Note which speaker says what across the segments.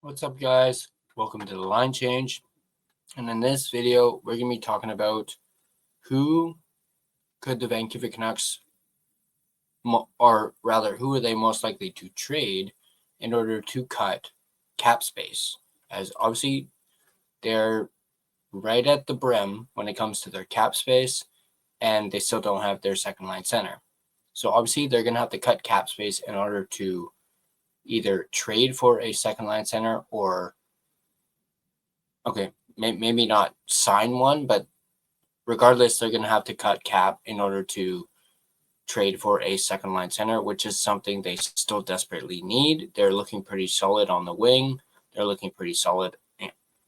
Speaker 1: What's up, guys? Welcome to the line change. And in this video, we're going to be talking about who could the Vancouver Canucks, or rather, who are they most likely to trade in order to cut cap space? As obviously, they're right at the brim when it comes to their cap space, and they still don't have their second line center. So obviously, they're going to have to cut cap space in order to either trade for a second line center or maybe not sign one, but regardless, they're going to have to cut cap in order to trade for a second line center, which is something they still desperately need. They're looking pretty solid on the wing. They're looking pretty solid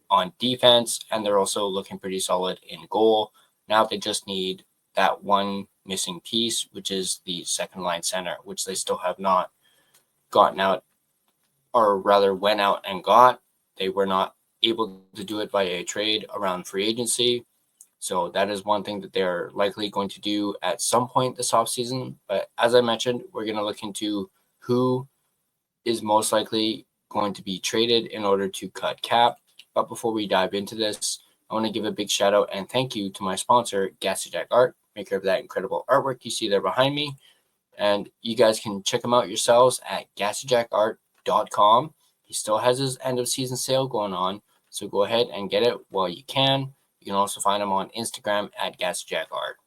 Speaker 1: on defense, and they're also looking pretty solid in goal. Now they just need that one missing piece, which is the second line center, which they still have not gotten out, or rather went out and got. They were not able to do it via a trade around free agency. So that is one thing that they're likely going to do at some point this offseason. But as I mentioned, we're going to look into who is most likely going to be traded in order to cut cap. But before we dive into this, I want to give a big shout out and thank you to my sponsor, Gassy Jack Art, maker of that incredible artwork you see there behind me. And you guys can check him out yourselves at GassyJackArt.com. He still has his end of season sale going on, so go ahead and get it while you can. You can also find him on Instagram at Gassy Jack Art.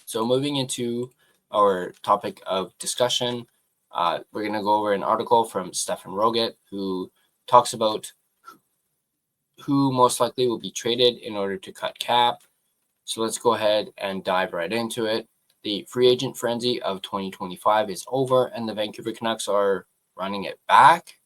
Speaker 1: So moving into our topic of discussion, we're going to go over an article from Stefan Roget, who talks about who most likely will be traded in order to cut cap. So let's go ahead and dive right into it. The free agent frenzy of 2025 is over, and the Vancouver Canucks are running it back.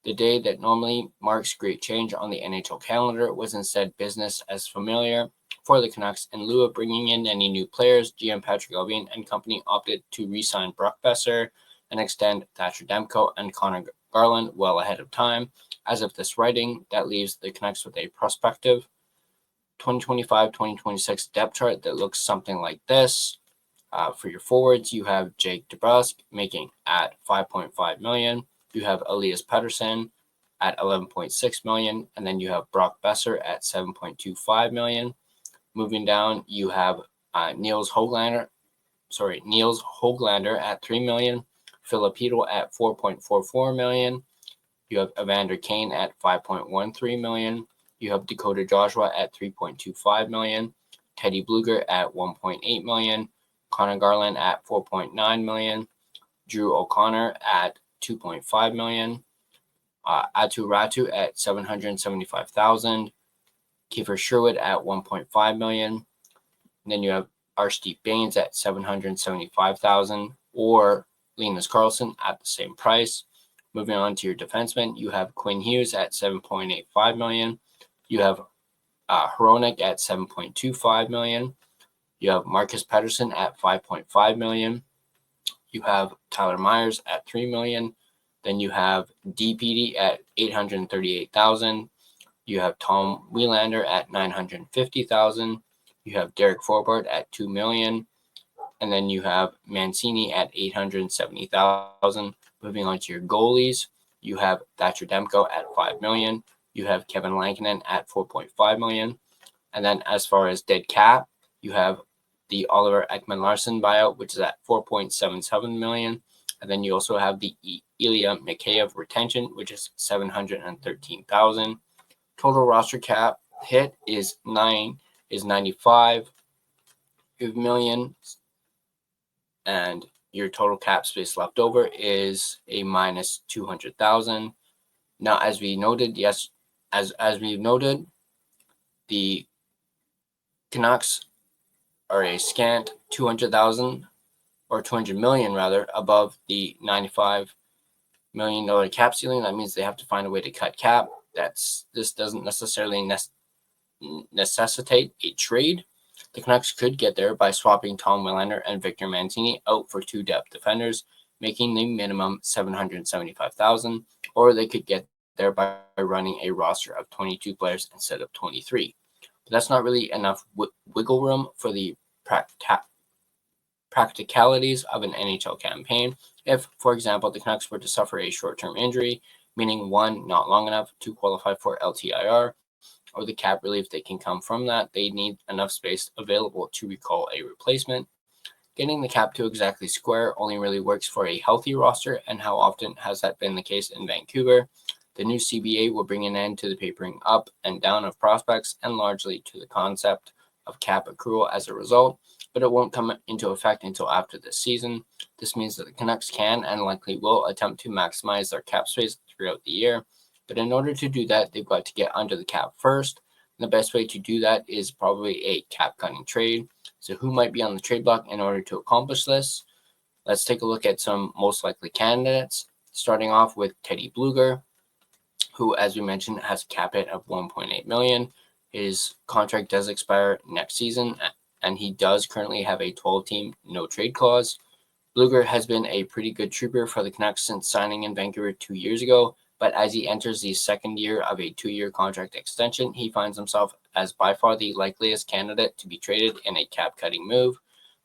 Speaker 1: The day that normally marks great change on the NHL calendar was instead business as familiar for the Canucks. In lieu of bringing in any new players, GM Patrick Allvin and company opted to re-sign Brock Boeser and extend Thatcher Demko and Connor Garland well ahead of time. As of this writing, that leaves the Canucks with a prospective 2025-2026 depth chart that looks something like this. For your forwards, you have Jake DeBrusk making at $5.5 million. You have Elias Pettersson at $11.6 million, and then you have Brock Boeser at $7.25 million. Moving down, you have Niels Höglander at $3 million, Filipino at $4.44 million. You have Evander Kane at $5.13 million. You have Dakota Joshua at $3.25 million, Teddy Bluger at $1.8 million, Connor Garland at $4.9 million, Drew O'Connor at $2.5 million, Atu Ratu at $775,000, Kiefer Sherwood at $1.5 million. And then you have Archdeep Baines at $775,000, or Linus Karlsson at the same price. Moving on to your defensemen, you have Quinn Hughes at $7.85 million. You have Hronek at $7.25 million. You have Marcus Pettersson at $5.5 million. You have Tyler Myers at $3 million. Then you have DPD at $838,000. You have Tom Wielander at $950,000. You have Derek Forbort at $2 million. And then you have Mancini at $870,000. Moving on to your goalies, you have Thatcher Demko at $5 million. You have Kevin Lankinen at $4.5 million. And then as far as dead cap, you have the Oliver Ekman-Larsson buyout, which is at $4.77 million. And then you also have the Ilya Mikheyev retention, which is $713,000. Total roster cap hit is $95 million. And your total cap space left over is a minus $200,000. Now, as we noted, as we've noted, the Canucks are a scant $200,000 or $200 million rather above the $95 million cap ceiling. That means they have to find a way to cut cap. This doesn't necessarily necessitate a trade. The Canucks could get there by swapping Tom Wielander and Victor Mancini out for two depth defenders, making the minimum $775,000, or they could get there by running a roster of 22 players instead of 23. But that's not really enough wiggle room for the practicalities of an NHL campaign. If, for example, the Canucks were to suffer a short-term injury meaning 1, not long enough to qualify for LTIR, or the cap relief that can come from that. They need enough space available to recall a replacement. Getting the cap to exactly square only really works for a healthy roster, and how often has that been the case in Vancouver? The new CBA will bring an end to the papering up and down of prospects and largely to the concept of cap accrual as a result, but it won't come into effect until after this season. This means that the Canucks can and likely will attempt to maximize their cap space throughout the year, but in order to do that, they've got to get under the cap first. And the best way to do that is probably a cap cutting trade. So who might be on the trade block in order to accomplish this? Let's take a look at some most likely candidates, starting off with Teddy Blueger, who, as we mentioned, has a cap hit of $1.8 million. His contract does expire next season, and he does currently have a 12-team no-trade clause. Blueger has been a pretty good trooper for the Canucks since signing in Vancouver 2 years ago, but as he enters the second year of a 2-year contract extension, he finds himself as by far the likeliest candidate to be traded in a cap-cutting move.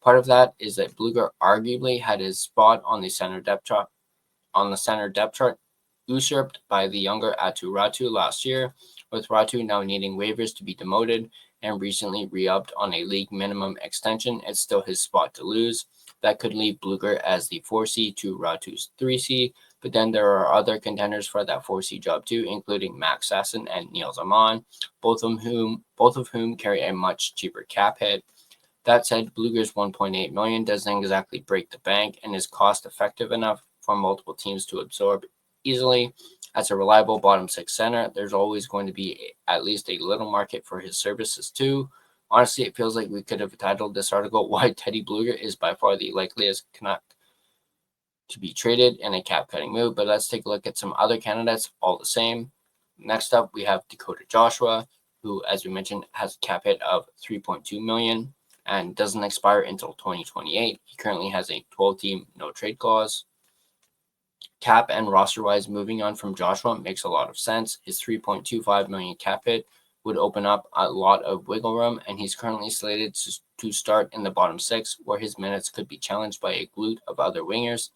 Speaker 1: Part of that is that Blueger arguably had his spot on the center depth chart usurped by the younger Atu Ratu last year, with Ratu now needing waivers to be demoted and recently re-upped on a league minimum extension. It's still his spot to lose. That could leave Blueger as the 4C to Ratu's 3C, but then there are other contenders for that 4C job too, including Max Sasson and Neil Zaman, both of whom carry a much cheaper cap hit. That said, Blueger's $1.8 million doesn't exactly break the bank and is cost effective enough for multiple teams to absorb easily. As a reliable bottom six center, there's always going to be at least a little market for his services too. Honestly, it feels like we could have titled this article "Why Teddy Blueger is by far the likeliest Canuck to be traded in a cap-cutting move," but let's take a look at some other candidates all the same. Next up, we have Dakota Joshua, who, as we mentioned, has a cap hit of $3.2 million and doesn't expire until 2028. He currently has a 12-team no-trade clause. Cap and roster-wise, moving on from Joshua makes a lot of sense. His $3.25 million cap hit would open up a lot of wiggle room, and he's currently slated to start in the bottom six, where his minutes could be challenged by a glut of other wingers.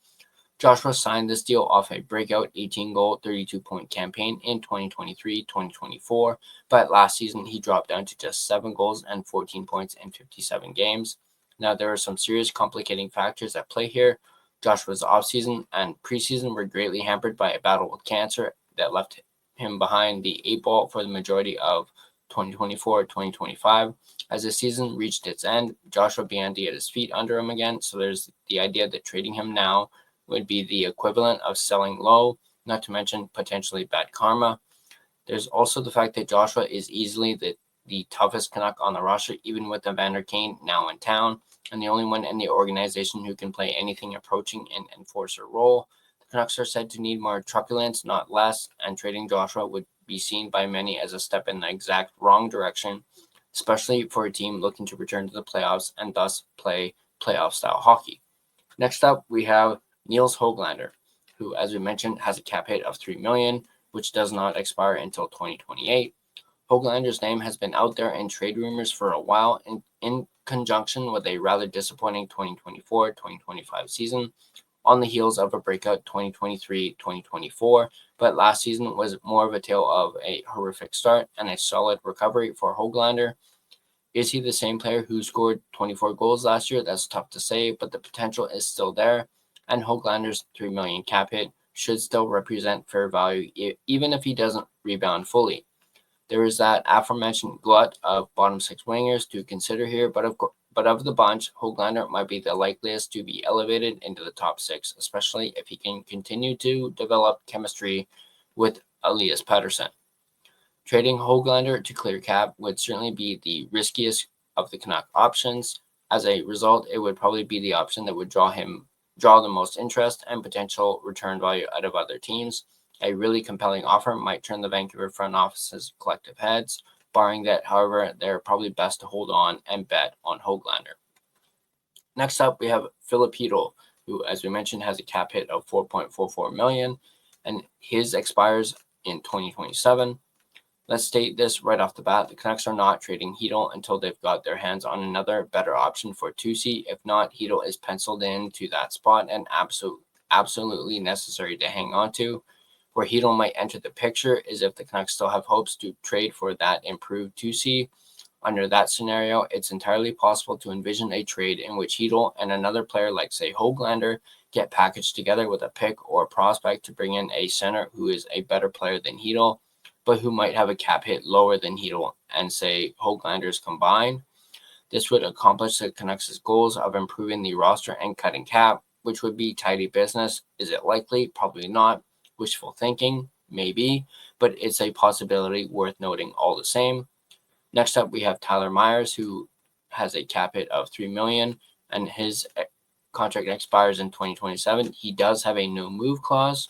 Speaker 1: Joshua signed this deal off a breakout 18-goal, 32-point campaign in 2023-2024, but last season he dropped down to just 7 goals and 14 points in 57 games. Now, there are some serious complicating factors at play here. Joshua's offseason and preseason were greatly hampered by a battle with cancer that left him behind the 8 ball for the majority of 2024-2025. As the season reached its end, Joshua began to get his feet under him again, so there's the idea that trading him now would be the equivalent of selling low, not to mention potentially bad karma. There's also the fact that Joshua is easily the toughest Canuck on the roster, even with Evander Kane now in town, and the only one in the organization who can play anything approaching an enforcer role. The Canucks are said to need more truculence, not less, and trading Joshua would be seen by many as a step in the exact wrong direction, especially for a team looking to return to the playoffs and thus play playoff-style hockey. Next up, we have Niels Höglander, who, as we mentioned, has a cap hit of $3 million, which does not expire until 2028. Höglander's name has been out there in trade rumors for a while in conjunction with a rather disappointing 2024-2025 season on the heels of a breakout 2023-2024, but last season was more of a tale of a horrific start and a solid recovery for Höglander. Is he the same player who scored 24 goals last year? That's tough to say, but the potential is still there, and Höglander's $3 million cap hit should still represent fair value even if he doesn't rebound fully. There is that aforementioned glut of bottom six wingers to consider here, but of the bunch, Höglander might be the likeliest to be elevated into the top six, especially if he can continue to develop chemistry with Elias Pettersson. Trading Höglander to clear cap would certainly be the riskiest of the Canuck options. As a result, it would probably be the option that would draw the most interest and potential return value out of other teams. A really compelling offer might turn the Vancouver front office's collective heads. Barring that, however, they're probably best to hold on and bet on Höglander. Next up, we have Filip Chytil, who, as we mentioned, has a cap hit of $4.44 million, and his expires in 2027. Let's state this right off the bat. The Canucks are not trading Chytil until they've got their hands on another better option for 2C. If not, Chytil is penciled in to that spot and absolutely necessary to hang on to. Where Hedl might enter the picture is if the Canucks still have hopes to trade for that improved 2C. Under that scenario, it's entirely possible to envision a trade in which Hedl and another player like, say, Höglander get packaged together with a pick or a prospect to bring in a center who is a better player than Hedl, but who might have a cap hit lower than Hedl and, say, Höglander's combined. This would accomplish the Canucks' goals of improving the roster and cutting cap, which would be tidy business. Is it likely? Probably not. Wishful thinking? Maybe, but it's a possibility worth noting all the same. Next up, we have Tyler Myers, who has a cap hit of $3 million, and his contract expires in 2027. He does have a no-move clause.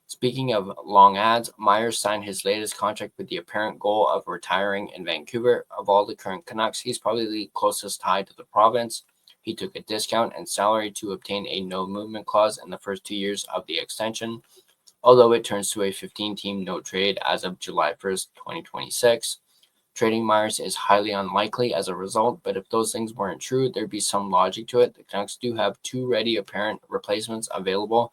Speaker 1: Speaking of long ads, Myers signed his latest contract with the apparent goal of retiring in Vancouver. Of all the current Canucks, he's probably the closest tied to the province. He took a discount and salary to obtain a no-movement clause in the first 2 years of the extension, although it turns to a 15-team no-trade as of July 1st, 2026. Trading Myers is highly unlikely as a result, but if those things weren't true, there'd be some logic to it. The Canucks do have two ready apparent replacements available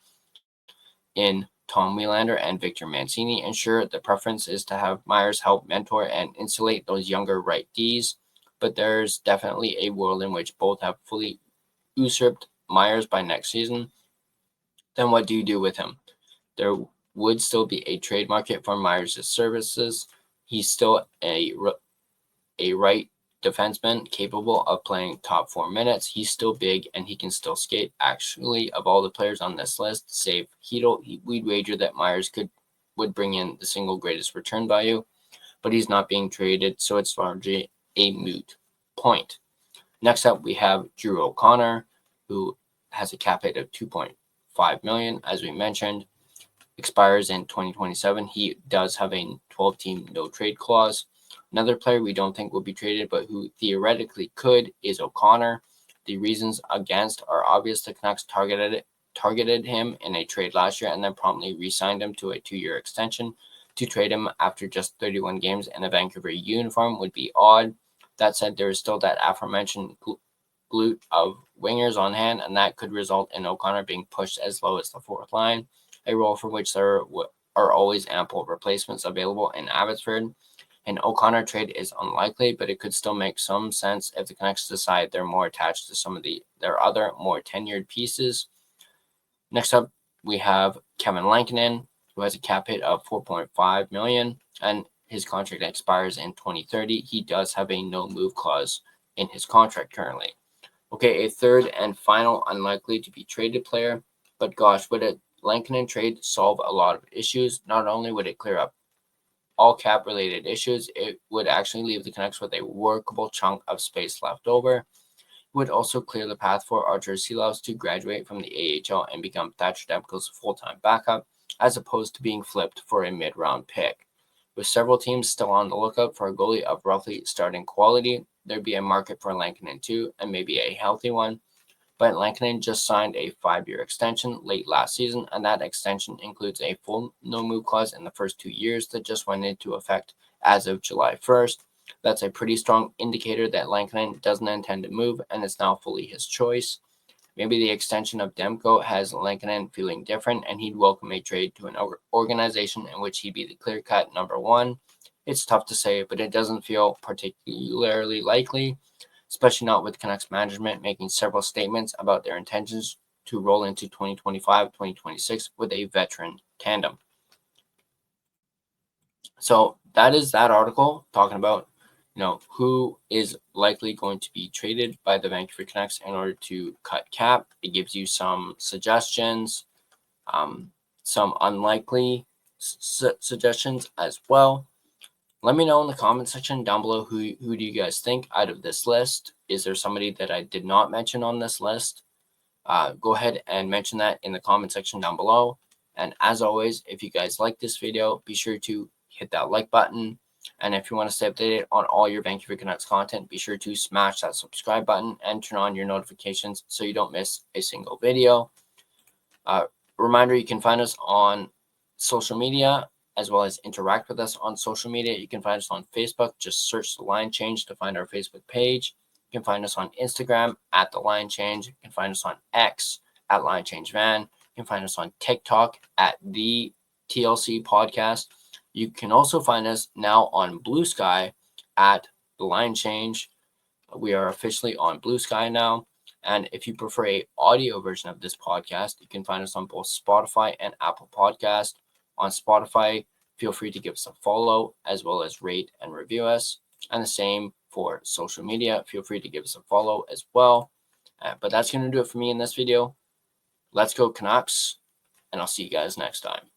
Speaker 1: in Tom Wielander and Victor Mancini, and sure, the preference is to have Myers help mentor and insulate those younger right Ds, but there's definitely a world in which both have fully usurped Myers by next season. Then what do you do with him? There would still be a trade market for Myers' services. He's still a right defenseman capable of playing top 4 minutes. He's still big and he can still skate. Actually, of all the players on this list, save Hedl, we'd wager that Myers would bring in the single greatest return value, but he's not being traded, so it's largely a moot point. Next up, we have Drew O'Connor, who has a cap hit of $2.5 million, as we mentioned, expires in 2027. He does have a 12-team no-trade clause. Another player we don't think will be traded, but who theoretically could, is O'Connor. The reasons against are obvious. The Canucks targeted him in a trade last year and then promptly re-signed him to a 2-year extension. To trade him after just 31 games in a Vancouver uniform would be odd. That said, there is still that aforementioned glut of wingers on hand, and that could result in O'Connor being pushed as low as the fourth line, a role for which there are always ample replacements available in Abbotsford. An O'Connor trade is unlikely, but it could still make some sense if the Canucks decide they're more attached to some of their other more tenured pieces. Next up, we have Kevin Lankinen, who has a cap hit of $4.5 million, and his contract expires in 2030. He does have a no-move clause in his contract currently. Okay, a third and final unlikely to be traded player, but gosh, would a Lankinen trade solve a lot of issues? Not only would it clear up all cap related issues, it would actually leave the Canucks with a workable chunk of space left over. It would also clear the path for Archer Silovs to graduate from the AHL and become Thatcher Demko's full-time backup, as opposed to being flipped for a mid-round pick. With several teams still on the lookout for a goalie of roughly starting quality, there'd be a market for Lankinen too, and maybe a healthy one. But Lankinen just signed a 5-year extension late last season, and that extension includes a full no-move clause in the first 2 years that just went into effect as of July 1st. That's a pretty strong indicator that Lankinen doesn't intend to move, and it's now fully his choice. Maybe the extension of Demko has Lankinen feeling different, and he'd welcome a trade to an organization in which he'd be the clear-cut number one. It's tough to say, but it doesn't feel particularly likely, especially not with Canucks management making several statements about their intentions to roll into 2025-2026 with a veteran tandem. So that is that article talking about, who is likely going to be traded by the Vancouver Canucks in order to cut cap. It gives you some suggestions, some unlikely suggestions as well. Let me know in the comment section down below who do you guys think out of this list. Is there somebody that I did not mention on this list? Go ahead and mention that in the comment section down below. And as always, if you guys like this video, be sure to hit that like button. And if you want to stay updated on all your Vancouver Canucks content, be sure to smash that subscribe button and turn on your notifications so you don't miss a single video. Reminder, you can find us on social media as well as interact with us on social media. You can find us on Facebook. Just search The Line Change to find our Facebook page. You can find us on Instagram at The Line Change. You can find us on X at Line Change Van. You can find us on TikTok at The TLC Podcast. You can also find us now on Blue Sky at The Line Change. We are officially on Blue Sky now. And if you prefer a audio version of this podcast, you can find us on both Spotify and Apple Podcast. On Spotify, feel free to give us a follow as well as rate and review us. And the same for social media. Feel free to give us a follow as well. But that's going to do it for me in this video. Let's go Canucks, and I'll see you guys next time.